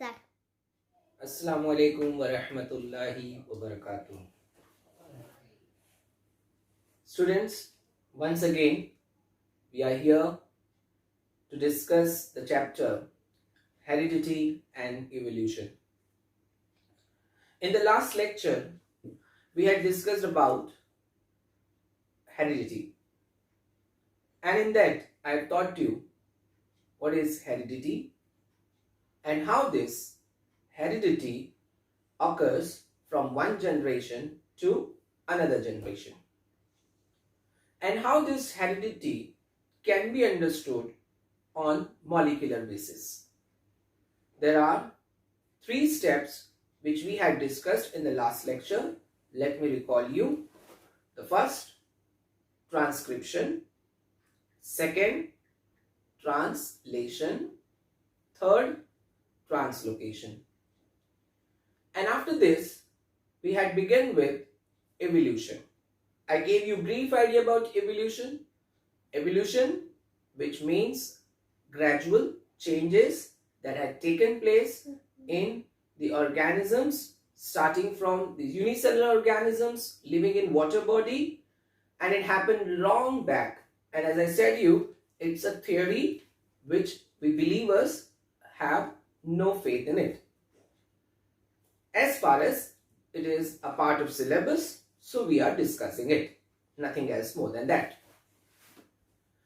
sir. Assalamu alaikum wa rahmatullahi wa barakatuh. Students, once again, we are here to discuss the chapter Heredity and Evolution. In the last lecture, we had discussed about heredity. And in that, I have taught you what is heredity and how this heredity occurs from one generation to another generation, and how this heredity can be understood on molecular basis. There are 3 steps which we had discussed in the last lecture. Let me recall you. The first, transcription. Second, translation. Third, translocation. And after this, we had begun with evolution. I gave you brief idea about evolution. Evolution, which means gradual changes that had taken place in the organisms, starting from the unicellular organisms living in water body, and it happened long back. And as I said you, it's a theory which we believers have no faith in it. As far as it is a part of syllabus, so we are discussing it. Nothing else more than that.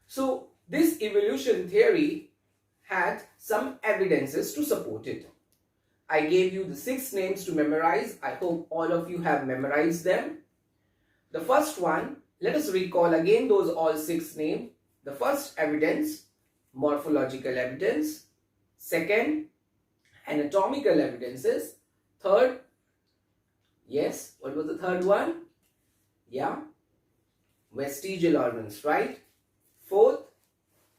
So this evolution theory had some evidences to support it. I gave you the 6 names to memorize. I hope all of you have memorized them. The first one, let us recall again those all 6 names. The first evidence, morphological evidence. Second, anatomical evidences. Third, yes, what was the third one? Yeah, vestigial organs, right? Fourth,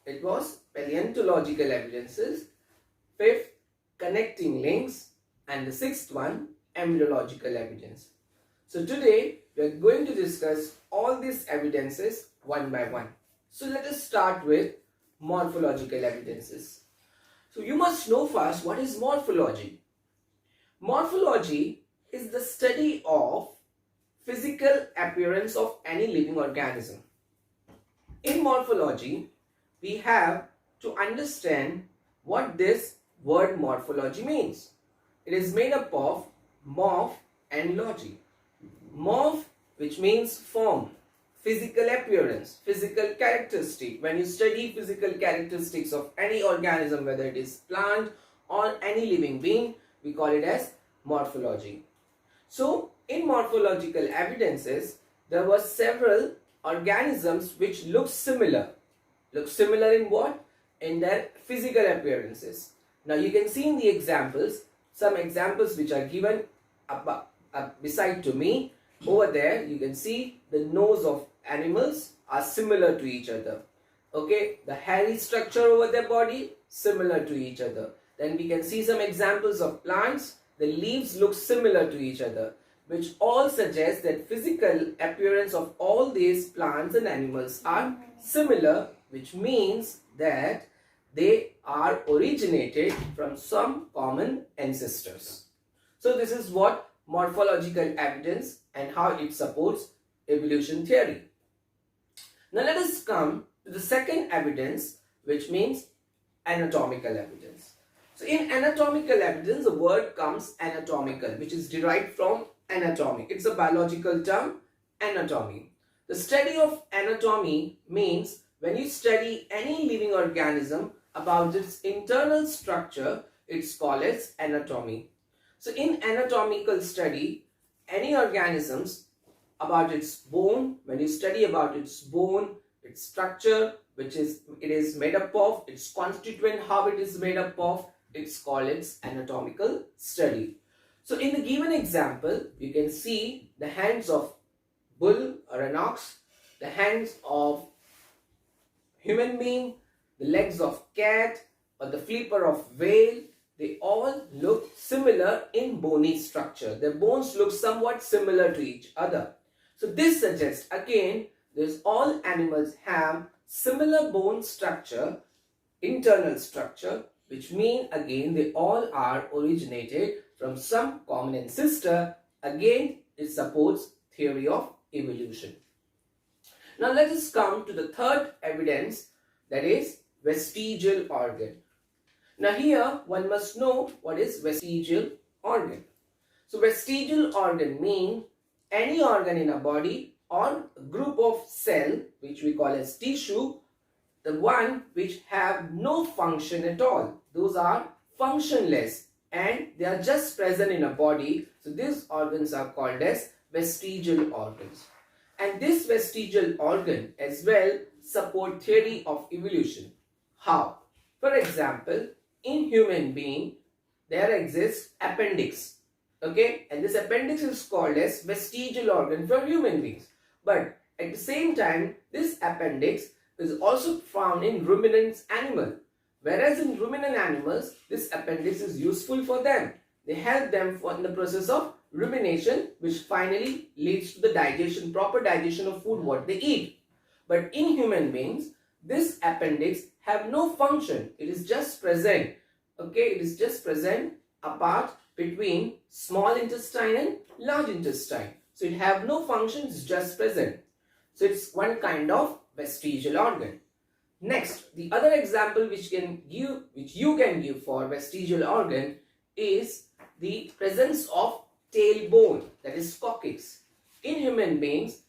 it was paleontological evidences. Fifth, connecting links. And the 6th one, embryological evidence. So today, we are going to discuss all these evidences one by one. So let us start with morphological evidences. So you must know first what is morphology. Morphology is the study of physical appearance of any living organism. In morphology, we have to understand what this word morphology means. It is made up of morph and logy. Morph, which means form, physical appearance, physical characteristic. When you study physical characteristics of any organism, whether it is plant or any living being, we call it as morphology. So, in morphological evidences, there were several organisms which look similar. Look similar in what? In their physical appearances. Now, you can see in the examples, some examples which are given beside to me. Over there, you can see the nose of animals are similar to each other. Okay, the hairy structure over their body, similar to each other. Then we can see some examples of plants. The leaves look similar to each other, which all suggest that physical appearance of all these plants and animals are similar, which means that they are originated from some common ancestors. So this is what morphological evidence and how it supports evolution theory. Now let us come to the second evidence, which means anatomical evidence. So in anatomical evidence, the word comes anatomical, which is derived from anatomy. It's a biological term, anatomy. The study of anatomy means when you study any living organism about its internal structure, it's called as anatomy. So in anatomical study, any organisms about its bone, when you study about its bone, its structure, which is it is made up of, its constituent, how it is made up of, it's called its anatomical study. So in the given example, you can see the hands of bull or an ox, the hands of human being, the legs of cat or the flipper of whale, they all look similar in bony structure. Their bones look somewhat similar to each other. So this suggests again, all animals have similar bone structure, internal structure, which mean again they all are originated from some common ancestor. Again, it supports theory of evolution. Now let us come to the third evidence, that is vestigial organ. Now here one must know what is vestigial organ. So vestigial organ mean any organ in a body or a group of cell which we call as tissue, the one which have no function at all. Those are functionless and they are just present in a body. So these organs are called as vestigial organs. And this vestigial organ as well support theory of evolution. How? For example, in human being there exists appendix. Okay, and this appendix is called as vestigial organ for human beings. But at the same time, this appendix is also found in ruminant animal. Whereas in ruminant animals, this appendix is useful for them. They help them in the process of rumination, which finally leads to the digestion, proper digestion of food what they eat. But in human beings, this appendix have no function. It is just present. Okay, it is just present apart between small intestine and large intestine. So it have no function, it's just present. So it's one kind of vestigial organ. Next, the other example which you can give for vestigial organ is the presence of tailbone, that is coccyx. In human beings,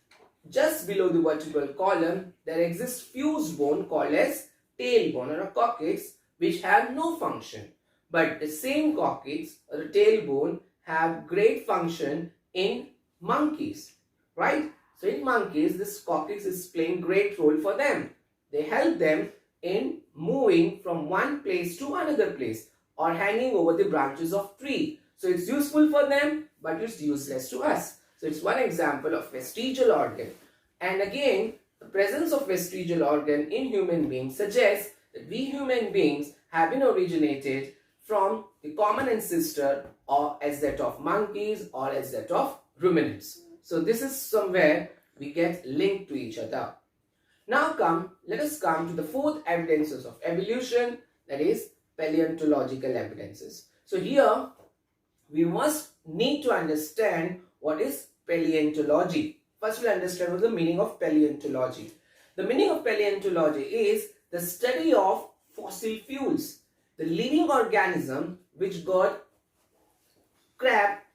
just below the vertebral column, there exists fused bone called as tailbone or a coccyx, which have no function. But the same coccyx or the tailbone have great function in monkeys, right? So in monkeys, this coccyx is playing great role for them. They help them in moving from one place to another place or hanging over the branches of tree. So it's useful for them, but it's useless to us. So it's one example of vestigial organ. And again, the presence of vestigial organ in human beings suggests that we human beings have been originated from the common ancestor or as that of monkeys or as that of ruminants. So this is somewhere we get linked to each other. Now let us come to the fourth evidences of evolution, that is paleontological evidences. So here we must need to understand what is paleontology. First we'll understand what the meaning of paleontology. The meaning of paleontology is the study of fossil fuels, the living organism which got trapped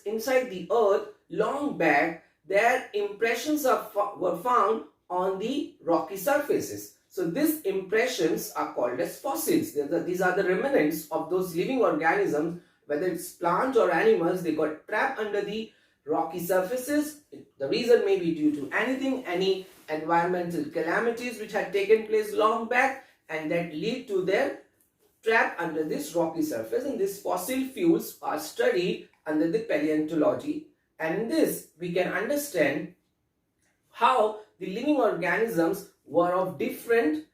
inside the earth long back. Their impressions were found on the rocky surfaces. So these impressions are called as fossils. These are the remnants of those living organisms, whether it's plants or animals. They got trapped under the rocky surfaces. The reason may be due to any environmental calamities which had taken place long back, and that lead to their trap under this rocky surface. And these fossil fuels are studied under the paleontology. And in this we can understand how the living organisms were of different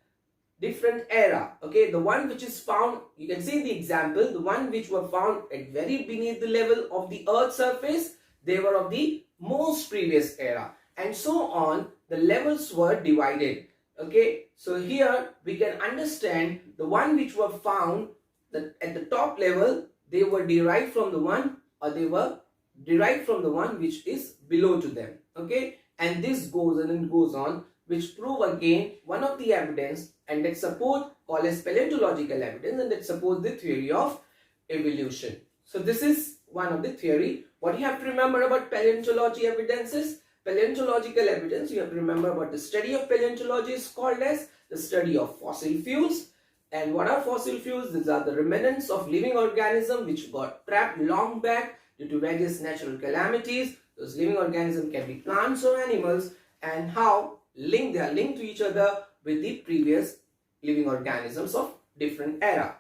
era. Okay, the one which is found, you can see the example, the one which were found at very beneath the level of the earth's surface, they were of the most previous era, and so on. The levels were divided. Okay, so here we can understand the one which were found that at the top level, they were derived from the one, or they were derived from the one which is below to them. Okay, and this goes and it goes on, which prove again one of the evidence, and that support called as paleontological evidence, and that supports the theory of evolution. So this is one of the theory. What you have to remember about paleontology evidences? Paleontological evidence, you have to remember about the study of paleontology is called as the study of fossil fuels. And what are fossil fuels? These are the remnants of living organisms which got trapped long back due to various natural calamities. Those living organisms can be plants or animals, and how they are linked to each other with the previous living organisms of different era.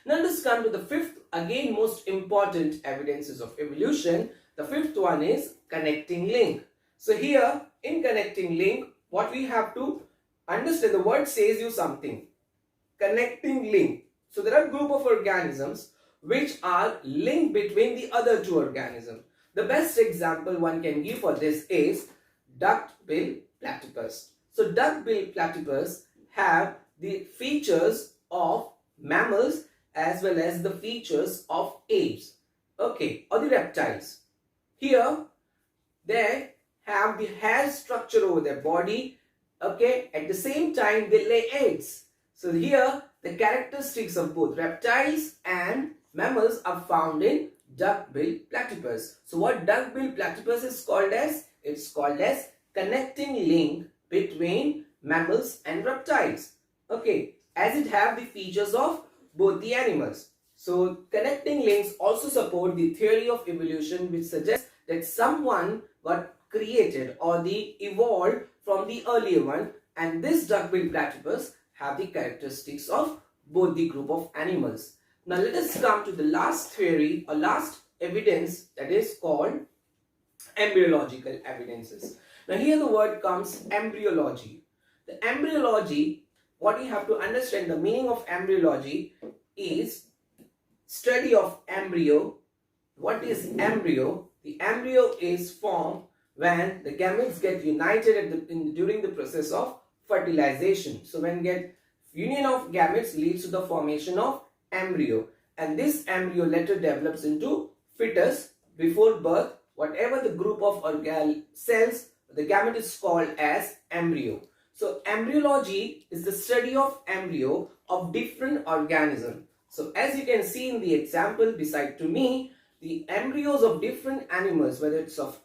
Now let's come to the fifth, again most important evidences of evolution. The fifth one is connecting link. So here in connecting link, what we have to understand, the word says you something. Connecting link. So there are a group of organisms which are linked between the other two organisms. The best example one can give for this is duck-bill platypus. So duck-bill platypus have the features of mammals as well as the features of apes, okay, or the reptiles. Here they have the hair structure over their body, okay, at the same time they lay eggs. So here the characteristics of both reptiles and mammals are found in duck-billed platypus. So what duck-billed platypus is called as? It's called as connecting link between mammals and reptiles, okay, as it have the features of both the animals. So connecting links also support the theory of evolution, which suggests that someone got created or the evolved from the earlier one, and this duck-billed platypus have the characteristics of both the group of animals. Now let us come to the last theory or last evidence, that is called embryological evidences. Now here the word comes embryology. The embryology, what you have to understand, the meaning of embryology is study of embryo. What is embryo? The embryo is formed when the gametes get united during the process of fertilization. So when union of gametes leads to the formation of embryo, and this embryo later develops into fetus. Before birth, whatever the group of cells, the gamete is called as embryo. So embryology is the study of embryo of different organisms. So as you can see in the example beside to me, the embryos of different animals, whether it's of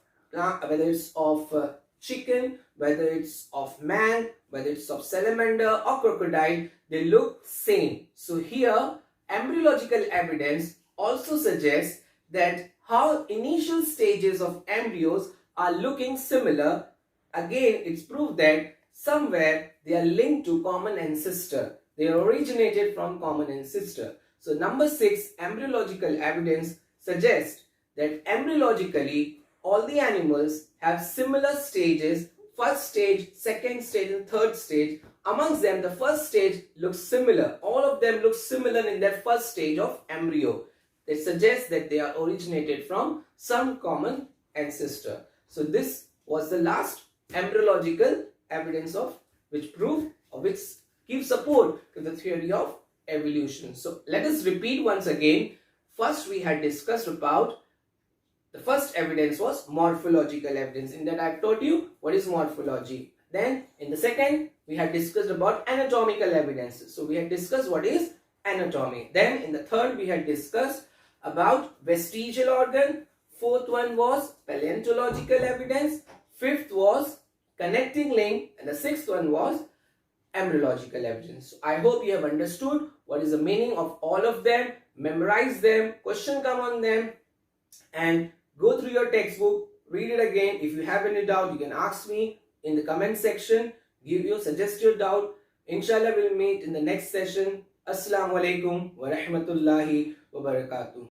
chicken, whether it's of man, whether it's of salamander or crocodile, they look same. So here embryological evidence also suggests that how initial stages of embryos are looking similar. Again, it's proved that somewhere they are linked to common ancestor. They originated from common ancestor. So number 6, embryological evidence suggests that embryologically all the animals have similar stages, first stage, second stage and third stage. Amongst them, the first stage looks similar. All of them look similar in their first stage of embryo. It suggests that they are originated from some common ancestor. So this was the last embryological evidence of which prove or which gives support to the theory of evolution. So let us repeat once again. First we had discussed about the first evidence was morphological evidence. In that I have taught you what is morphology. Then in the second we had discussed about anatomical evidences. So we had discussed what is anatomy. Then in the third we had discussed about vestigial organ. Fourth one was paleontological evidence. Fifth was connecting link, and the sixth one was embryological evidence. So I hope you have understood what is the meaning of all of them. Memorize them, question come on them, and go through your textbook, read it again. If you have any doubt, you can ask me in the comment section. Suggest your doubt. Inshallah, we'll meet in the next session. Assalamu alaikum wa rahmatullahi wa barakatuh.